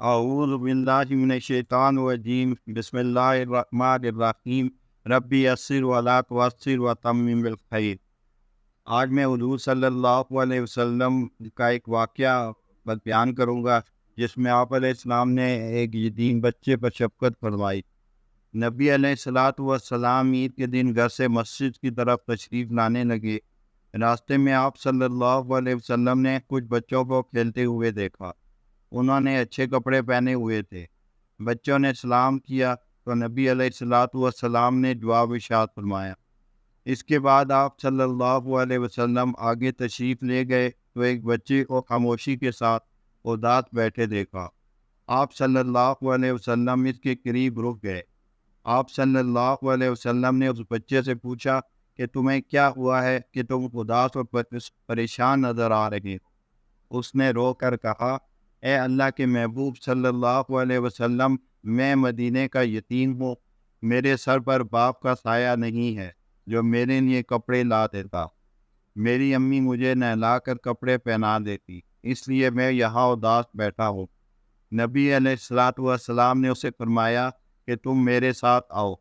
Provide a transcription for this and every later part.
اعوذ باللہ من الشیطان الرجیم، بسم اللہ الرحمن الرحیم، ربی یسر ولا تعسر وتمم بالخیر۔ آج میں حضور صلی اللہ علیہ وسلم کا ایک واقعہ بیان کروں گا، جس میں آپ علیہ السلام نے ایک یتیم بچے پر شفقت فرمائی۔ نبی علیہ الصلاۃ والسلام عید کے دن گھر سے مسجد کی طرف تشریف لانے لگے۔ راستے میں آپ صلی اللہ علیہ وسلم نے کچھ بچوں کو کھیلتے ہوئے دیکھا۔ انہوں نے اچھے کپڑے پہنے ہوئے تھے۔ بچوں نے سلام کیا تو نبی علیہ الصلاۃ والسلام نے جواب ارشاد فرمایا۔ اس کے بعد آپ صلی اللہ علیہ وسلم آگے تشریف لے گئے تو ایک بچے کو خاموشی کے ساتھ اداس بیٹھے دیکھا۔ آپ صلی اللہ علیہ وسلم اس کے قریب رک گئے۔ آپ صلی اللہ علیہ وسلم نے اس بچے سے پوچھا کہ تمہیں کیا ہوا ہے کہ تم اداس اور پریشان نظر آ رہے ہو؟ اس نے رو کر کہا، اے اللہ کے محبوب صلی اللہ علیہ وسلم، میں مدینے کا یتیم ہوں۔ میرے سر پر باپ کا سایہ نہیں ہے جو میرے لیے کپڑے لا دیتا۔ میری امی مجھے نہلا کر کپڑے پہنا دیتی، اس لیے میں یہاں اداس بیٹھا ہوں۔ نبی علیہ الصلاۃ والسلام نے اسے فرمایا کہ تم میرے ساتھ آؤ۔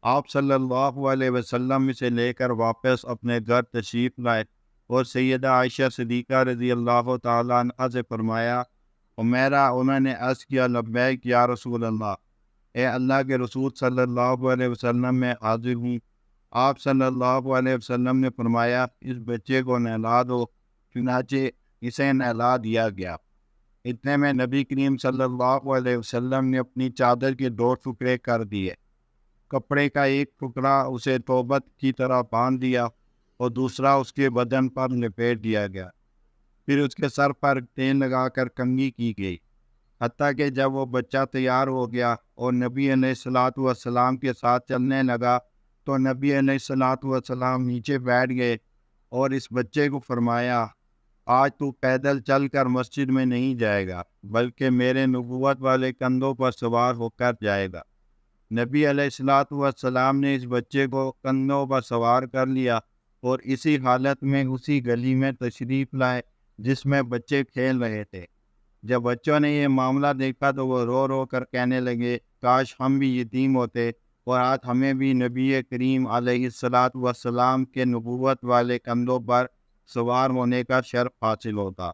آپ صلی اللہ علیہ وسلم اسے لے کر واپس اپنے گھر تشریف لائے اور سیدہ عائشہ صدیقہ رضی اللہ تعالیٰ عنہا سے فرمایا، عمیرہ انہوں نے عرض کیا، لبیک یا رسول اللہ، اے اللہ کے رسول صلی اللہ علیہ وسلم، میں حاضر ہوں۔ آپ صلی اللہ علیہ وسلم نے فرمایا، اس بچے کو نہلا دو۔ چنانچہ اسے نہلا دیا گیا۔ اتنے میں نبی کریم صلی اللہ علیہ وسلم نے اپنی چادر کے 2 ٹکڑے کر دیے۔ کپڑے کا ایک ٹکڑا اسے توبت کی طرح باندھ دیا اور دوسرا اس کے بدن پر لپیٹ دیا گیا۔ پھر اس کے سر پر تیل لگا کر کنگھی کی گئی، حتیٰ کہ جب وہ بچہ تیار ہو گیا اور نبی علیہ الصلاۃ والسلام کے ساتھ چلنے لگا تو نبی علیہ الصلاۃ والسلام نیچے بیٹھ گئے اور اس بچے کو فرمایا، آج تو پیدل چل کر مسجد میں نہیں جائے گا، بلکہ میرے نبوت والے کندھوں پر سوار ہو کر جائے گا۔ نبی علیہ الصلاۃ والسلام نے اس بچے کو کندھوں پر سوار کر لیا اور اسی حالت میں اسی گلی میں تشریف لائے جس میں بچے کھیل رہے تھے۔ جب بچوں نے یہ معاملہ دیکھا تو وہ رو رو کر کہنے لگے، کاش ہم بھی یتیم ہوتے اور آج ہمیں بھی نبی کریم علیہ الصلاۃ والسلام کے نبوت والے کندھوں پر سوار ہونے کا شرف حاصل ہوتا۔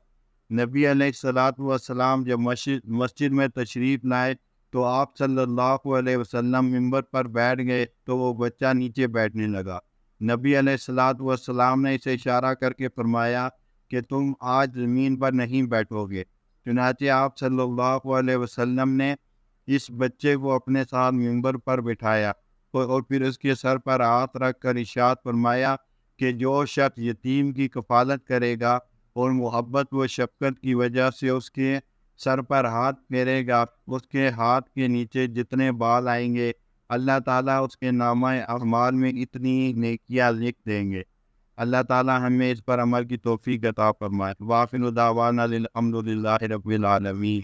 نبی علیہ الصلاۃ والسلام جب مسجد میں تشریف لائے تو آپ صلی اللہ علیہ وسلم ممبر پر بیٹھ گئے تو وہ بچہ نیچے بیٹھنے لگا۔ نبی علیہ الصلاۃ والسلام نے اسے اشارہ کر کے فرمایا کہ تم آج زمین پر نہیں بیٹھو گے۔ چنانچہ آپ صلی اللہ علیہ وسلم نے اس بچے کو اپنے ساتھ ممبر پر بٹھایا اور پھر اس کے سر پر ہاتھ رکھ کر ارشاد فرمایا کہ جو شخص یتیم کی کفالت کرے گا اور محبت و شفقت کی وجہ سے اس کے سر پر ہاتھ پھیرے گا، اس کے ہاتھ کے نیچے جتنے بال آئیں گے اللہ تعالیٰ اس کے نامہ اعمال میں اتنی نیکیاں لکھ دیں گے۔ اللہ تعالیٰ ہمیں اس پر عمل کی توفیق عطا فرمائے۔ وآخر دعوانا الحمد للہ رب العالمین۔